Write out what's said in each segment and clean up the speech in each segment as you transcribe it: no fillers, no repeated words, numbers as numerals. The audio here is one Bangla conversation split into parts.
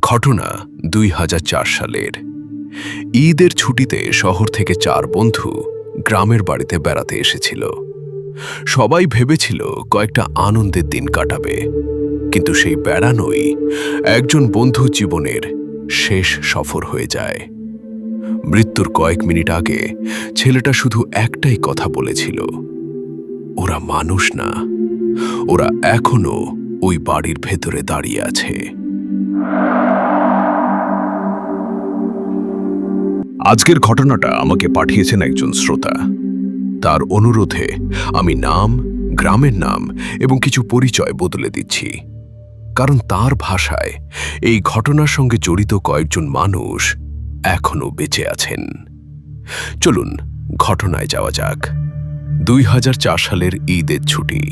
ঘটনা ২০০৪ সালের। ঈদের ছুটিতে শহর থেকে ৪ বন্ধু গ্রামের বাড়িতে বেড়াতে এসেছিল। সবাই ভেবেছিল কয়েকটা আনন্দের দিন কাটাবে, কিন্তু সেই বেড়ানোই একজন বন্ধু জীবনের শেষ সফর হয়ে যায়। মৃত্যুর কয়েক মিনিট আগে ছেলেটা শুধু একটাই কথা বলেছিল, ওরা মানুষ না, ওরা এখনো ওই বাড়ির ভেতরে দাঁড়িয়ে আছে। আজকের ঘটনাটা আমাকে পাঠিয়েছেন একজন শ্রোতা। তার অনুরোধে আমি নাম, গ্রামের নাম এবং কিছু পরিচয় বদলে দিচ্ছি, কারণ তার ভাষায় এই ঘটনার সঙ্গে জড়িত কয়েকজন মানুষ এখনো বেঁচে আছেন। চলুন ঘটনায় যাওয়া যাক। ২০০৪ সালের ঈদের ছুটি।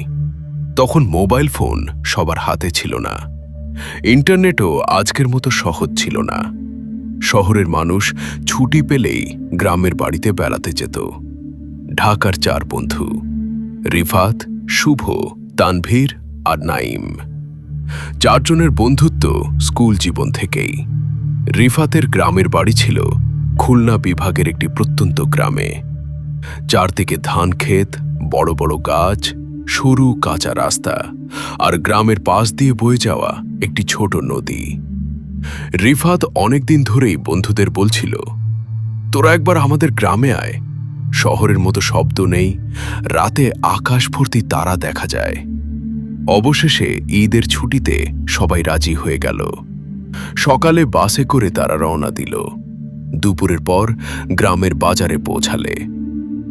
তখন মোবাইল ফোন সবার হাতে ছিল না, ইন্টারনেটও আজকের মতো সহজ ছিল না। শহরের মানুষ ছুটি পেলেই গ্রামের বাড়িতে বেড়াতে যেত। ঢাকার ৪ বন্ধু, রিফাত, শুভ, তানভীর আর নাইম। ৪ জনের বন্ধুত্ব স্কুল জীবন থেকেই। রিফাতের গ্রামের বাড়ি ছিল খুলনা বিভাগের একটি প্রত্যন্ত গ্রামে। চারদিকে ধান ক্ষেত, বড় বড় গাছ, সরু কাঁচা রাস্তা আর গ্রামের পাশ দিয়ে বয়ে যাওয়া একটি ছোট নদী। রিফাত অনেকদিন ধরেই বন্ধুদের বলছিল, তোরা একবার আমাদের গ্রামে আয়, শহরের মতো শব্দ নেই, রাতে আকাশ ভর্তি তারা দেখা যায়। অবশেষে ঈদের ছুটিতে সবাই রাজি হয়ে গেল। সকালে বাসে করে তারা রওনা দিল। দুপুরের পর গ্রামের বাজারে পৌঁছালে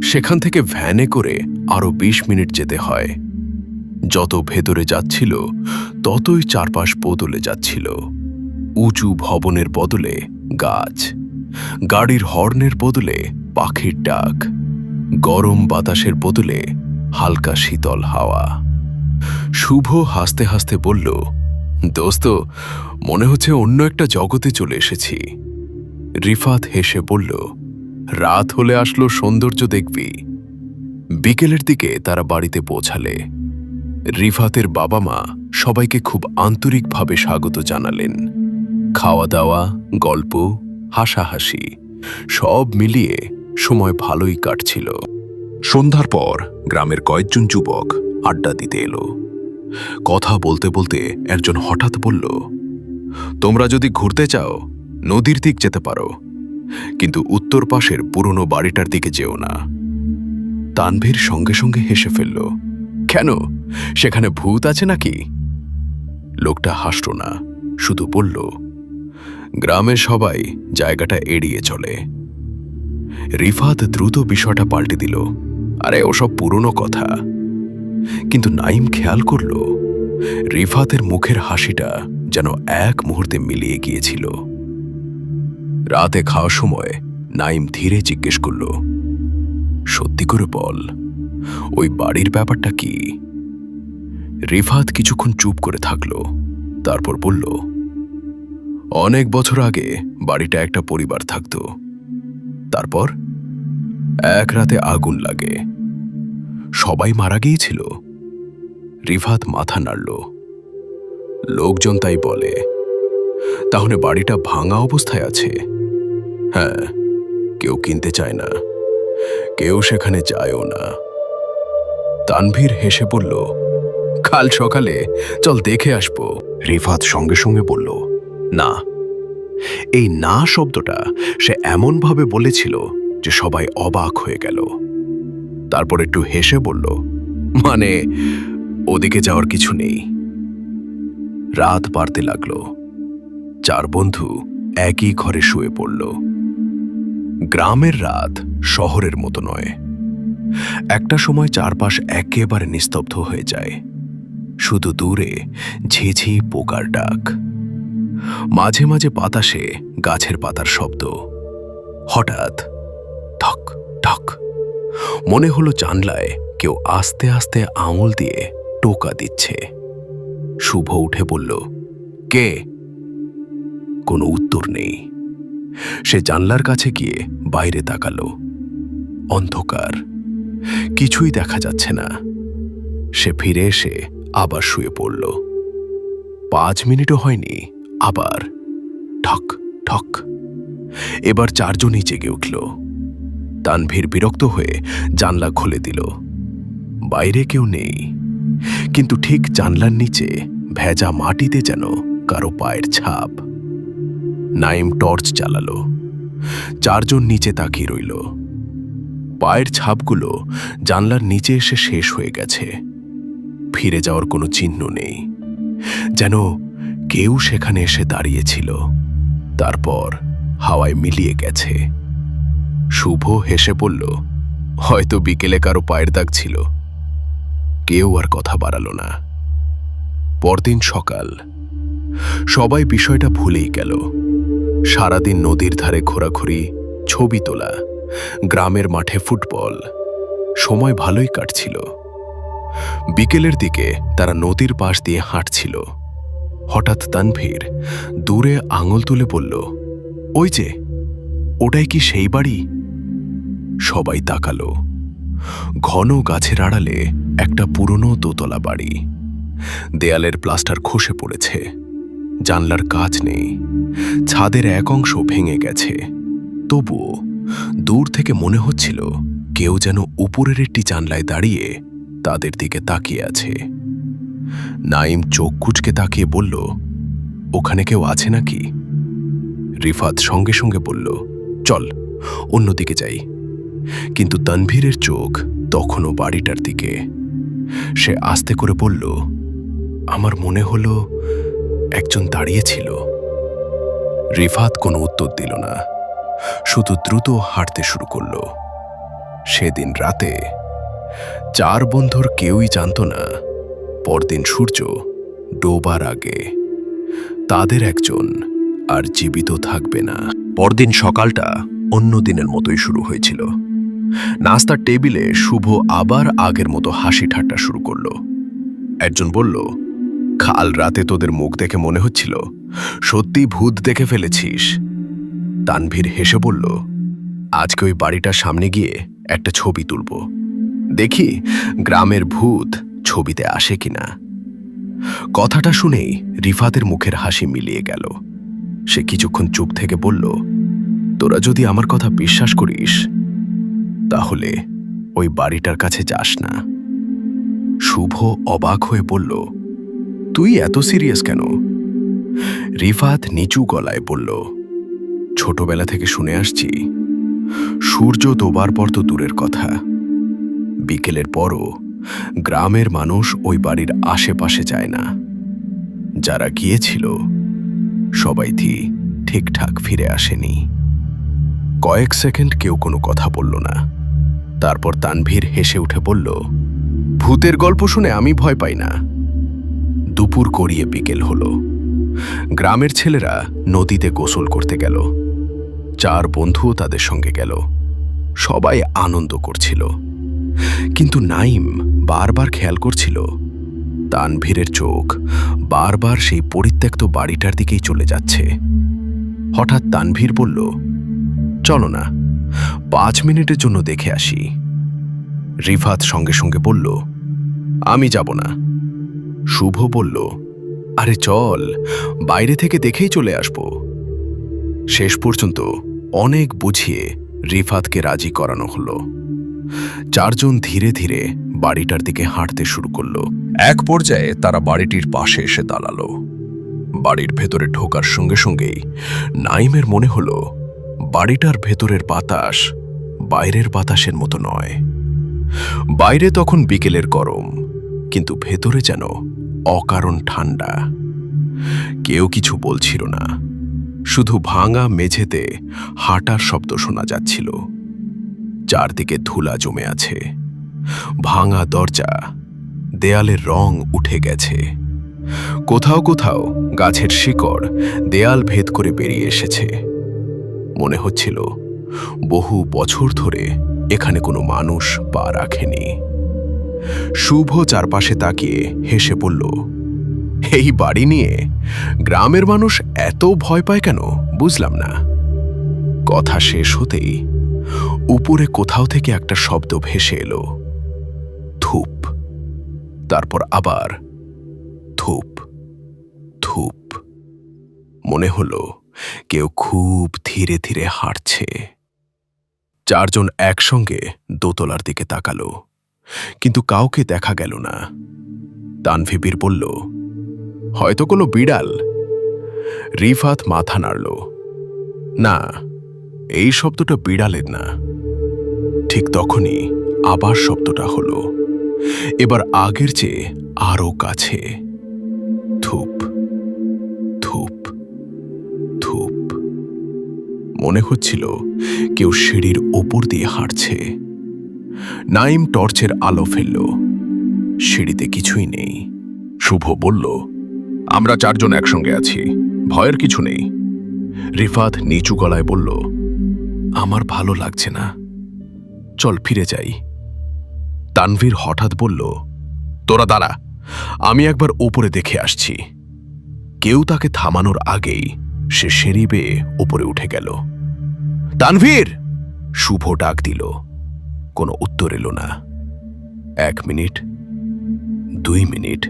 সেখান থেকে ভ্যানে করে আরো ২০ মিনিট যেতে হয়। যত ভেতরে যাচ্ছিল ততই চারপাশ বদলে যাচ্ছিল। উঁচু ভবনের বদলে গাছ, গাড়ির হর্নের বদলে পাখির ডাক, গরম বাতাসের বদলে হালকা শীতল হাওয়া। শুভ হাসতে হাসতে বলল, দোস্ত, মনে হচ্ছে অন্য একটা জগতে চলে এসেছি। রিফাত হেসে বলল, রাত হলে আসলো সৌন্দর্য দেখবি। বিকেলের দিকে তারা বাড়িতে পৌঁছালে রিফাতের বাবা মা সবাইকে খুব আন্তরিকভাবে স্বাগত জানালেন। খাওয়া দাওয়া, গল্প, হাসাহাসি সব মিলিয়ে সময় ভালোই কাটছিল। সন্ধ্যার পর গ্রামের কয়েকজন যুবক আড্ডা দিতে এলো। কথা বলতে বলতে একজন হঠাৎ বলল, তোমরা যদি ঘুরতে চাও নদীর দিক যেতে পারো, কিন্তু উত্তর পাশের পুরনো বাড়িটার দিকে যেও না। তানভীর সঙ্গে সঙ্গে হেসে ফেলল, কেন, সেখানে ভূত আছে নাকি? লোকটা হাসল না, শুধু বলল, গ্রামের সবাই জায়গাটা এড়িয়ে চলে। রিফাত দ্রুত বিষয়টা পাল্টে দিল, আরে ওসব পুরনো কথা। কিন্তু নাইম খেয়াল করল রিফাতের মুখের হাসিটা যেন এক মুহূর্তে মিলিয়ে গিয়েছিল। রাতে খাওয়ার সময় নাইম ধীরে জিজ্ঞেস করল, সত্যি করে বল, ওই বাড়ির ব্যাপারটা কি? রিফাত কিছুক্ষণ চুপ করে থাকল, তারপর বলল, অনেক বছর আগে বাড়িটা একটা পরিবার থাকত। তারপর এক রাতে আগুন লাগে, সবাই মারা গিয়েছিল। রিফাত মাথা নাড়ল, লোকজন তাই বলে। তাহলে বাড়িটা ভাঙা অবস্থায় আছে? হ্যাঁ, কেউ কিনতে চায় না, কেউ সেখানে যায়ও না। তানভীর হেসে বলল, কাল সকালে চল দেখে আসবো। রিফাত সঙ্গে সঙ্গে বলল, না। এই না শব্দটা সে এমনভাবে বলেছিল যে সবাই অবাক হয়ে গেল। তারপর একটু হেসে বলল, মানে ওদিকে যাওয়ার কিছু নেই। রাত বাড়তে লাগলো। ৪ বন্ধু একই ঘরে শুয়ে পড়ল। গ্রামের রাত শহরের মতো নয়। একটা সময় চারপাশ একেবারে নিস্তব্ধ হয়ে যায়, শুধু দূরে ঝিঝি পোকার ডাক, মাঝে মাঝে বাতাসে গাছের পাতার শব্দ। হঠাৎ ঠক ঠক, মনে হলো জানলায় কেউ আস্তে আস্তে আঙুল দিয়ে টোকা দিচ্ছে। শুভ উঠে বলল, কে? কোনো উত্তর নেই। সে জানলার কাছে গিয়ে বাইরে তাকালো। অন্ধকার, কিছুই দেখা যাচ্ছে না। সে ফিরে এসে আবার শুয়ে পড়ল। ৫ মিনিটও হয়নি, আবার ঠক। এবার চারজনই জেগে উঠল। তানভীর বিরক্ত হয়ে জানলা খুলে দিল। বাইরে কেউ নেই, কিন্তু ঠিক জানলার নিচে ভেজা মাটিতে যেন কারো পায়ের ছাপ। নাইম টর্চ জ্বালালো। চারজন নিচে তাকিয়ে রইল। পায়ের ছাপগুলো জানলার নিচে এসে শেষ হয়ে গেছে। ফিরে যাওয়ার কোনো চিহ্ন নেই, যেন কেউ সেখানে এসে দাঁড়িয়েছিল, তারপর হাওয়ায় মিলিয়ে গেছে। শুভ হেসে বলল, হয়তো বিকেলে কারো পায়ের দাগ ছিল। কেউ আর কথা বাড়ালো না। পরদিন সকাল। সবাই বিষয়টা ভুলেই গেল। সারাদিন নদীর ধারে ঘোরাঘুরি, ছবি তোলা, গ্রামের মাঠে ফুটবল। সময় ভালোই কাটছিল। বিকেলের দিকে তারা নদীর পাশ দিয়ে হাঁটছিল। হঠাৎ তানভীর দূরে আঙুল তুলে বলল, ওই যে, ওটাই কি সেই বাড়ি? সবাই তাকালো। ঘন গাছের আড়ালে একটা পুরনো দোতলা বাড়ি। দেয়ালের প্লাস্টার খসে পড়েছে, জানলার কাচ নেই, ছাদের এক অংশ ভেঙে গেছে। তবুও দূর থেকে মনে হচ্ছিল কেউ যেন উপরের একটি জানলায় দাঁড়িয়ে তাদের দিকে তাকিয়ে আছে। নাইম চোখ কুঁচকে তাকিয়ে বলল, ওখানে কেউ আছে নাকি? রিফাত সঙ্গে সঙ্গে বলল, চল অন্যদিকে যাই। কিন্তু তানভীরের চোখ তখনও বাড়িটার দিকে। সে আস্তে করে বলল, আমার মনে হলো একজন দাঁড়িয়েছিল। রিফাত কোনো উত্তর দিল না, শুধু দ্রুত হাঁটতে শুরু করল। সেদিন রাতে চার বন্ধুর কেউই জানত না, পরদিন সূর্য ডোবার আগে তাদের একজন আর জীবিত থাকবে না। পরদিন সকালটা অন্য দিনের মতোই শুরু হয়েছিল। নাস্তার টেবিলে শুভ আবার আগের মতো হাসি ঠাট্টা শুরু করল। একজন বলল, কাল রাতে তোদের মুখ দেখে মনে হচ্ছিল সত্যি ভূত দেখে ফেলেছিস। তানভীর হেসে বলল, আজকে ওই বাড়িটার সামনে গিয়ে একটা ছবি তুলব, দেখি গ্রামের ভূত ছবিতে আসে কিনা। কথাটা শুনেই রিফাতের মুখের হাসি মিলিয়ে গেল। সে কিছুক্ষণ চুপ থেকে বলল, তোরা যদি আমার কথা বিশ্বাস করিস তাহলে ওই বাড়িটার কাছে যাস না। শুভ অবাক হয়ে বলল, তুই এত সিরিয়াস কেন? রিফাত নিচু গলায় বলল, ছোটবেলা থেকে শুনে আসছি, সূর্য ডোবার পর তো দূরের কথা, বিকেলের পরও গ্রামের মানুষ ওই বাড়ির আশেপাশে যায় না। যারা গিয়েছিল সবাই ঠিকঠাক ফিরে আসেনি। কয়েক সেকেন্ড কেউ কোনো কথা বলল না। তারপর তানভীর হেসে উঠে বলল, ভূতের গল্প শুনে আমি ভয় পাই না। দুপুর গড়িয়ে বিকেল হলো। গ্রামের ছেলেরা নদীতে গোসল করতে গেল। চার বন্ধুও তাদের সঙ্গে গেল। সবাই আনন্দ করছিল, কিন্তু নাইম বারবার খেয়াল করছিল তানভীরের চোখ বারবার সেই পরিত্যক্ত বাড়িটার দিকেই চলে যাচ্ছে। হঠাৎ তানভীর বলল, চলো না 5 মিনিটের জন্য দেখে আসি। রিফাত সঙ্গে সঙ্গে বলল, আমি যাব না। শুভ বলল, আরে চল, বাইরে থেকে দেখেই চলে আসব। শেষ পর্যন্ত অনেক বুঝিয়ে রিফাতকে রাজি করানো হলো। চারজন ধীরে ধীরে বাড়িটার দিকে হাঁটতে শুরু করলো। এক পর্যায়ে তারা বাড়িটির পাশে এসে দাঁড়ালো। বাড়ির ভেতরে ঢোকার সঙ্গে সঙ্গেই নাইমের মনে হলো বাড়িটার ভেতরের বাতাস বাইরের বাতাসের মতো নয়। বাইরে তখন বিকেলের গরম, কিন্তু ভেতরে যেন অকারণ ঠান্ডা। কেউ কিছু বলছিল না, শুধু ভাঙা মেঝেতে হাঁটার শব্দ শোনা যাচ্ছিল। চারদিকে ধুলা জমে আছে, ভাঙা দরজা, দেয়ালের রং উঠে গেছে। কোথাও কোথাও গাছের শিকড় দেয়াল ভেদ করে বেরিয়ে এসেছে। মনে হচ্ছিল বহু বছর ধরে এখানে কোনো মানুষ পা রাখেনি। শুভ চারপাশে তাকিয়ে হেসে বলল, এই বাড়ি নিয়ে গ্রামের মানুষ এত ভয় পায় কেন বুঝলাম না। কথা শেষ হতেই উপরে কোথাও থেকে একটা শব্দ ভেসে এলো, ধূপ। তারপর আবার ধূপ ধূপ। মনে হলো কেউ খুব ধীরে ধীরে হাঁটছে। চারজন একসঙ্গে দোতলার দিকে তাকালো, কিন্তু কাউকে দেখা গেল না। তানভীর বলল, হয়তো কোনো বিড়াল। রিফাত মাথা নাড়ল, না, এই শব্দটা বিড়ালের না। ঠিক তখনই আবার শব্দটা হলো, এবার আগের চেয়ে আরো কাছে। ধূপ, ধূপ, ধূপ। মনে হচ্ছিল কেউ সিঁড়ির ওপর দিয়ে হাঁটছে। নাইম টর্চের আলো ফেলল। সিঁড়িতে কিছুই নেই। শুভ বলল, আমরা চারজন একসঙ্গে আছি, ভয়ের কিছু নেই। রিফাত নিচু গলায় বলল, আমার ভালো লাগছে না, চল ফিরে যাই। তানভীর হঠাৎ বলল, তোরা দাঁড়া, আমি একবার ওপরে দেখে আসছি। কেউ তাকে থামানোর আগেই সে সিঁড়ি বেয়ে ওপরে উঠে গেল। তানভীর! শুভ ডাক দিল। কোনো উত্তর এলো না। 1 মিনিট, 2 মিনিট,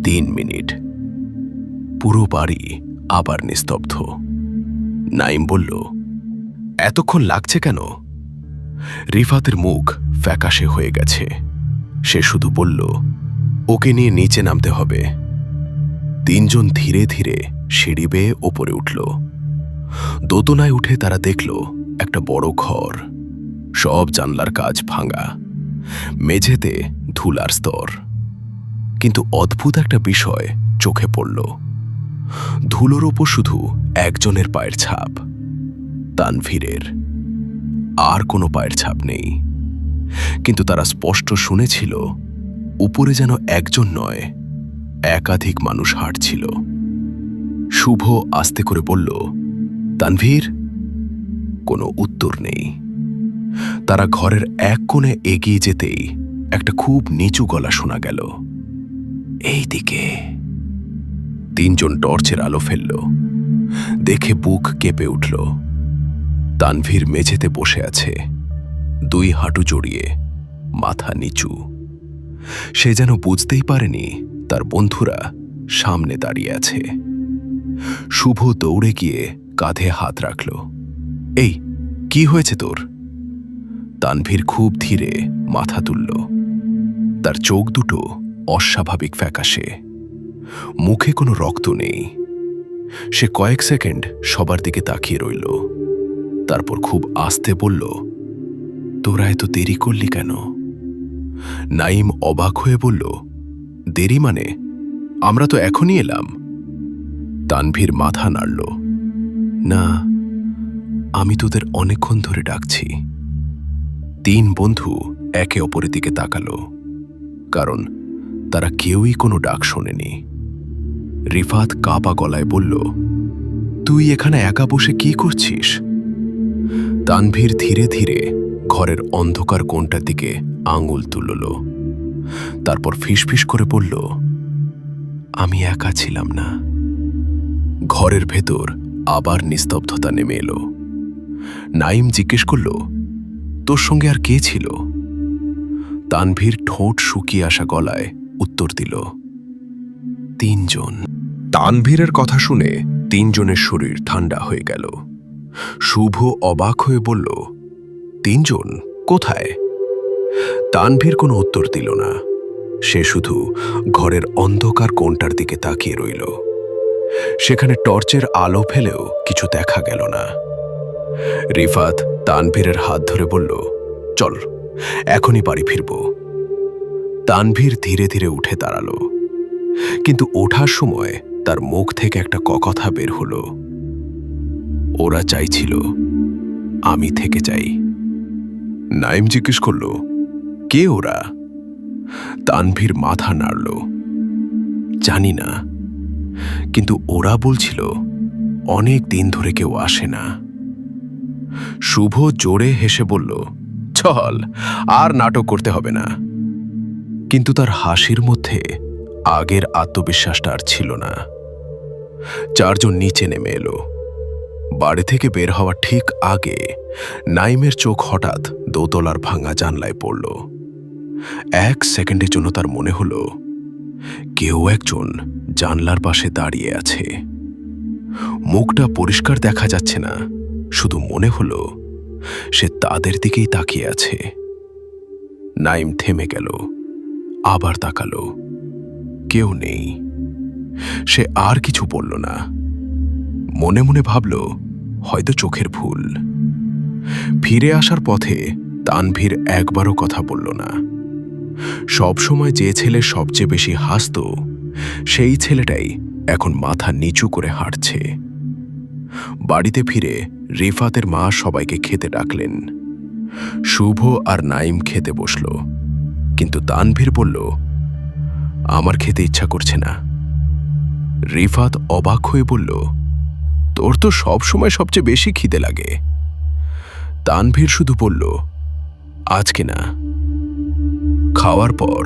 3 মিনিট। পুরো বাড়ি আবার নিস্তব্ধ। নাইম বলল, এতক্ষণ লাগছে কেন? রিফাতের মুখ ফ্যাকাশে হয়ে গেছে। সে শুধু বলল, ওকে নিয়ে নিচে নামতে হবে। 3 জন ধীরে ধীরে সিঁড়ি বেয়ে ওপরে উঠল। দোতলায় উঠে তারা দেখল একটা বড় ঘর। সব জানলার কাচ ভাঙা, মেঝেতে ধুলার স্তর। কিন্তু অদ্ভুত একটা বিষয় চোখে পড়ল। ধুলোর ওপর শুধু একজনের পায়ের ছাপ, তানভীরের। আর কোনো পায়ের ছাপ নেই। কিন্তু তারা স্পষ্ট শুনেছিল, উপরে যেন একজন নয়, একাধিক মানুষ হাঁটছিল। শুভ আস্তে করে বলল, তানভীর? কোনো উত্তর নেই। তারা ঘরের এক কোণে এগিয়ে যেতেই একটা খুব নিচু গলা শোনা গেল, এই দিকে। 3 জন টর্চের আলো ফেলল। দেখে বুক কেঁপে উঠল। তানভীর মেঝেতে বসে আছে, 2 হাঁটু জড়িয়ে, মাথা নিচু। সে যেন বুঝতেই পারেনি তার বন্ধুরা সামনে দাঁড়িয়ে আছে। শুভ দৌড়ে গিয়ে কাঁধে হাত রাখল। এই, কি হয়েছে তোর? তানভীর খুব ধীরে মাথা তুলল। তার চোখ দুটো অস্বাভাবিক ফ্যাকাশে, মুখে কোনো রক্ত নেই। সে কয়েক সেকেন্ড সবার দিকে তাকিয়ে রইল। তারপর খুব আস্তে বলল, তোরা এত দেরি করলি কেন? নাইম অবাক হয়ে বলল, দেরি মানে? আমরা তো এখনই এলাম। তানভীর মাথা নাড়ল, না, আমি তোদের অনেকক্ষণ ধরে ডাকছি। 3 বন্ধু একে অপরের দিকে তাকালো, কারণ তারা কেউই কোনো ডাক শোনেনি। রিফাত কাঁপা গলায় বলল, তুই এখানে একা বসে কি করছিস? তানভীর ধীরে ধীরে ঘরের অন্ধকার কোণটার দিকে আঙুল তুলল। তারপর ফিসফিস করে বলল, আমি একা ছিলাম না। ঘরের ভেতর আবার নিস্তব্ধতা নেমে এলো। নাইম জিজ্ঞেস করল, তোর সঙ্গে আর কে ছিল? তানভীর ঠোঁট শুকিয়ে আসা গলায় উত্তর দিল, 3 জন। তানভীরের কথা শুনে 3 জনের শরীর ঠান্ডা হয়ে গেল। শুভ অবাক হয়ে বলল, 3 জন কোথায়? তানভীর কোনো উত্তর দিল না। সে শুধু ঘরের অন্ধকার কোণটার দিকে তাকিয়ে রইল। সেখানে টর্চের আলো ফেলেও কিছু দেখা গেল না। রিফাত তানভীরের হাত ধরে বলল, চল, এখনই বাড়ি ফিরব। তানভীর ধীরে ধীরে উঠে দাঁড়ালো, কিন্তু ওঠার সময় তার মুখ থেকে একটা কথা বের হলো, ওরা চাইছিল আমি থেকে যাই। নাইম জিজ্ঞেস করল, কে ওরা? তানভীর মাথা নাড়ল, জানি না, কিন্তু ওরা বলছিল অনেক দিন ধরে কেউ আসে না। শুভ জোরে হেসে বলল, চল, আর নাটক করতে হবে না। কিন্তু তার হাসির মধ্যে আগের আত্মবিশ্বাসটা আর ছিল না। 4 জন নিচে নেমে এলো। বাড়ি থেকে বের হওয়ার ঠিক আগে নাইমের চোখ হঠাৎ দোতলার ভাঙা জানলায় পড়ল। 1 সেকেন্ডের জন্য তার মনে হলো কেউ একজন জানলার পাশে দাঁড়িয়ে আছে। মুখটা পরিষ্কার দেখা যাচ্ছে না, শুধু মনে হলো সে তাদের দিকেই তাকিয়ে আছে। নাইম থেমে গেল, আবার তাকালো। কেউ নেই। সে আর কিছু বলল না। মনে মনে ভাবল হয়তো চোখের ভুল। ফিরে আসার পথে তানভীর একবারও কথা বলল না। সবসময় যে ছেলে সবচেয়ে বেশি হাসত, সেই ছেলেটাই এখন মাথা নিচু করে হাঁটছে। বাড়িতে ফিরে রিফাতের মা সবাইকে খেতে ডাকলেন। শুভ আর নাইম খেতে বসল, কিন্তু তানভীর বলল, আমার খেতে ইচ্ছা করছে না। রিফাত অবাক হয়ে বলল, তোর তো সব সময় সবচেয়ে বেশি খিদে লাগে। তানভীর শুধু বলল, আজকে না। খাওয়ার পর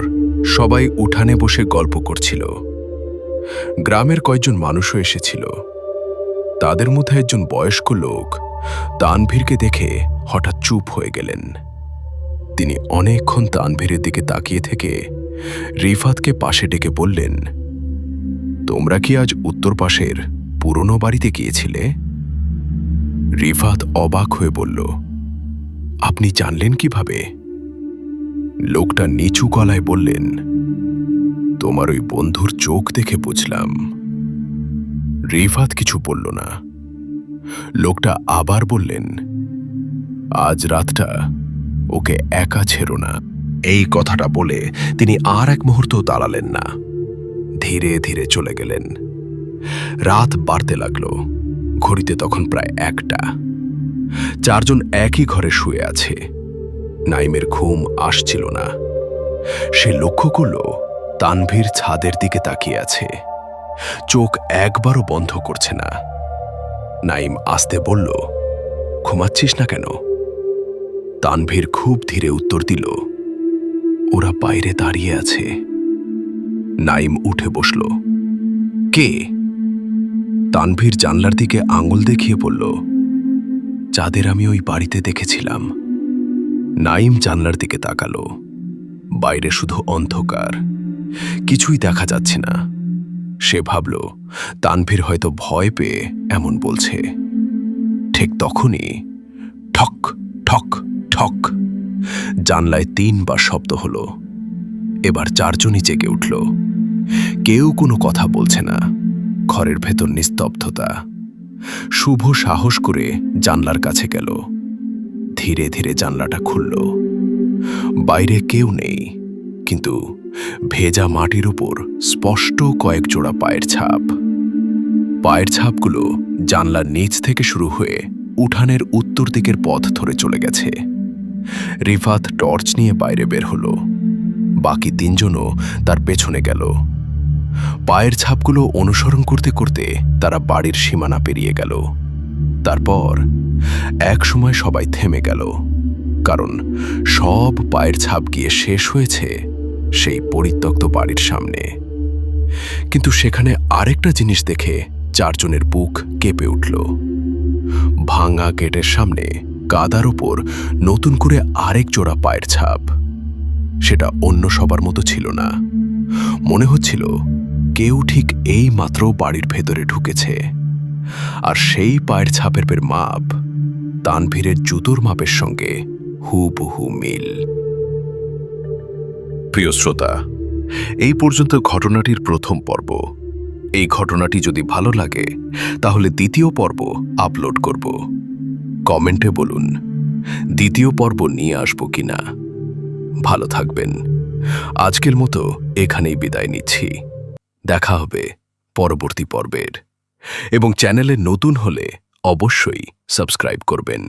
সবাই উঠানে বসে গল্প করছিল। গ্রামের কয়েকজন মানুষও এসেছিল। তাদের মধ্যে একজন বয়স্ক লোক তানভীরকে দেখে হঠাৎ চুপ হয়ে গেলেন। তিনি অনেকক্ষণ তানভীরের দিকে তাকিয়ে থেকে রিফাতকে পাশে ডেকে বললেন, তোমরা কি আজ উত্তর পাশের পুরনো বাড়িতে গিয়েছিলে? রিফাত অবাক হয়ে বলল, আপনি জানলেন কিভাবে? লোকটা নিচু গলায় বললেন, তোমার ওই বন্ধুর চোখ দেখে বুঝলাম। রিফাত কিছু বলল না। লোকটা আবার বললেন, আজ রাতটা ওকে একা ছেড়ো না। এই কথাটা বলে তিনি আর এক মুহূর্ত দাঁড়ালেন না। ধীরে ধীরে চলে গেলেন। রাত বাড়তে লাগল। ঘড়িতে তখন প্রায় 1টা। চারজন একই ঘরে শুয়ে আছে। নাইমের ঘুম আসছিল না। সে লক্ষ্য করল তানভীর ছাদের দিকে তাকিয়ে আছে, চোখ একবারও বন্ধ করছে না। নাইম আস্তে বলল, ঘুমাচ্ছিস না কেন? তানভীর খুব ধীরে উত্তর দিল, ওরা বাইরে দাঁড়িয়ে আছে। নাইম উঠে বসল। কে? তানভীর জানলার দিকে আঙুল দেখিয়ে বলল, যাদের আমি ওই বাড়িতে দেখেছিলাম। নাইম জানলার দিকে তাকালো। বাইরে শুধু অন্ধকার, কিছুই দেখা যাচ্ছে না। সে ভাবল তানভীর হয়তো ভয় পেয়ে এমন বলছে। ঠিক তখনই ঠক ঠক ঠক জানলায় 3বার শব্দ হলো। এবার চারজনই জেগে উঠল। কেউ কোনো কথা বলছে না। ঘরের ভেতর নিস্তব্ধতা। শুভ সাহস করে জানলার কাছে গেল। ধীরে ধীরে জানলাটা খুলল। বাইরে কেউ নেই, কিন্তু ভেজা মাটির উপর স্পষ্ট কয়েক জোড়া পায়ের ছাপ। পায়ের ছাপগুলো জানলার নিচ থেকে শুরু হয়ে উঠানের উত্তর দিকের পথ ধরে চলে গেছে। রিফাত টর্চ নিয়ে বাইরে বের হলো। বাকি 3জনও তার পেছনে গেল। পায়ের ছাপগুলো অনুসরণ করতে করতে তারা বাড়ির সীমানা পেরিয়ে গেল। তারপর এক সময় সবাই থেমে গেল, কারণ সব পায়ের ছাপ গিয়ে শেষ হয়েছে সেই পরিত্যক্ত বাড়ির সামনে। কিন্তু সেখানে আরেকটা জিনিস দেখে চারজনের বুক কেঁপে উঠল। ভাঙা গেটের সামনে কাদার ওপর নতুন করে আরেক জোড়া পায়ের ছাপ। সেটা অন্য সবার মতো ছিল না। মনে হচ্ছিল কেউ ঠিক এই মাত্র বাড়ির ভেতরে ঢুকেছে। আর সেই পায়ের ছাপের মাপ তানভীরের জুতোর মাপের সঙ্গে হুবহু মিল। প্রিয় শ্রোতা, এই পর্যন্ত ঘটনাটির প্রথম পর্ব। এই ঘটনাটি যদি ভালো লাগে তাহলে দ্বিতীয় পর্ব আপলোড করব। কমেন্টে বলুন দ্বিতীয় পর্ব নিয়ে আসবো কিনা। ভালো থাকবেন। আজকের মতো এখানেই বিদায় নিচ্ছি। দেখা হবে পরবর্তী পর্বের। এবং চ্যানেলে নতুন হলে অবশ্যই সাবস্ক্রাইব করবেন।